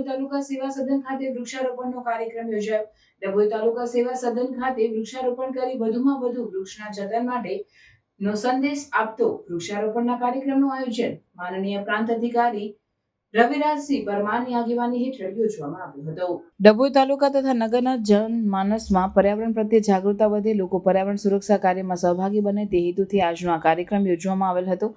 તાલુકા સેવા સદન ખાતે વૃક્ષારોપણનો કાર્યક્રમ યોજાયો. ડભોઈ તાલુકા સેવા સદન ખાતે વૃક્ષારોપણ કરી વધુમાં વધુ વૃક્ષના જતન માટે નો સંદેશ આપતો વૃક્ષારોપણના કાર્યક્રમનું આયોજન માનનીય પ્રાંત અધિકારી રવિરાજસિંહ પરમારની આગેવાની હેઠળ યોજવામાં આવ્યું હતું. ડભોઈ તાલુકા તથા નગરના જનમાનસમાં પર્યાવરણ પ્રત્યે જાગૃતતા વધે, લોકો પર્યાવરણ સુરક્ષા કાર્યમાં સહભાગી બને તે હેતુથી આજનો આ કાર્યક્રમ યોજવામાં આવેલ હતો.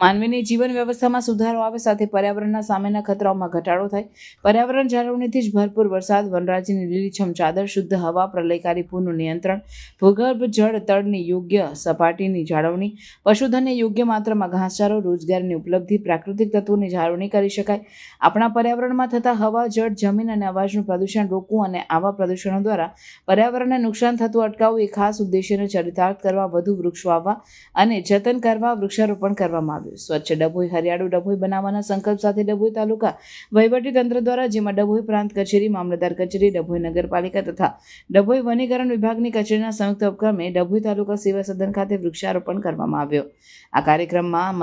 માનવીની જીવન વ્યવસ્થામાં સુધારો આવે, સાથે પર્યાવરણના સામેના ખતરાઓમાં ઘટાડો થાય. પર્યાવરણ જાળવણીથી જ ભરપૂર વરસાદ, વનરાજીની લીલીછમ ચાદર, શુદ્ધ હવા, પ્રલયકારી પૂરનું નિયંત્રણ, ભૂગર્ભ જળ તળની યોગ્ય સપાટીની જાળવણી, પશુધનને યોગ્ય માત્રામાં ઘાસચારો, રોજગારીની ઉપલબ્ધિ, પ્રાકૃતિક તત્વોની જાળવણી કરી શકાય. આપણા પર્યાવરણમાં થતા હવા, જળ, જમીન અને અવાજનું પ્રદૂષણ રોકવું અને આવા પ્રદૂષણો દ્વારા પર્યાવરણને નુકસાન થતું અટકાવવું એ ખાસ ઉદ્દેશ્યને ચરિતાર્થ કરવા વધુ વૃક્ષ વાવવા અને જતન કરવા વૃક્ષારોપણ કરવામાં આવ્યું. સ્વચ્છ ડભોઈ, હરિયાળું ડભોઈ બનાવવાના સંકલ્પ સાથે ડભોઈ તાલુકા વહીવટી તંત્ર દ્વારા, જેમાં ડભોઈ પ્રાંત કચેરી, મામલતદાર કચેરી, ડભોઈ નગરપાલિકા તથા ડભોઈ વનીકરણ વિભાગની કચેરીના સંયુક્ત ઉપક્રમે ડભોઈ તાલુકા સેવા સદન ખાતે વૃક્ષારોપણ કરવામાં આવ્યો. આ કાર્યક્રમમાં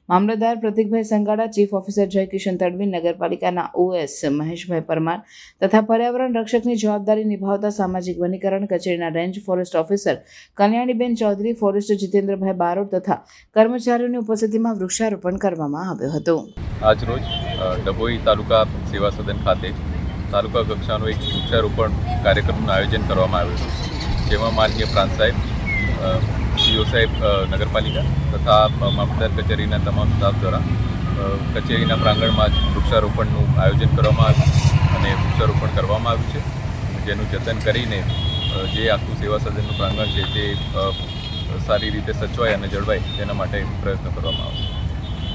મામલતદાર પ્રતિકભાઈ સંગાડા, ચીફ ઓફિસર જયકિશન તડવી, નગરપાલિકાના OS મહેશભાઈ પરમાર તથા પર્યાવરણ રક્ષકની જવાબદારી નિભાવતા સામાજિક વનીકરણ કચેરીના range forest officer Kalyaniben Chaudhary, forest Jitendrabhai Barot તથા કર્મચારીઓની ઉપસ્થિતિમાં વૃક્ષારોપણ કરવામાં આવ્યો હતો. આજરોજ ડભોઈ તાલુકા સેવા સદન ખાતે તાલુકા કક્ષાનો એક વૃક્ષારોપણ કાર્યક્રમનું આયોજન કરવામાં આવ્યું હતું, જેમાં માનનીય પ્રાંત સાહેબ, CO સાહેબ નગરપાલિકા તથા મામલતદાર કચેરીના તમામ સ્ટાફ દ્વારા કચેરીના પ્રાંગણમાં જ વૃક્ષારોપણનું આયોજન કરવામાં આવ્યું અને વૃક્ષારોપણ કરવામાં આવ્યું છે, જેનું જતન કરીને જે આખું સેવા સદનનું પ્રાંગણ છે તે સારી રીતે સચવાય અને જળવાય તેના માટે પ્રયત્ન કરવામાં આવશે.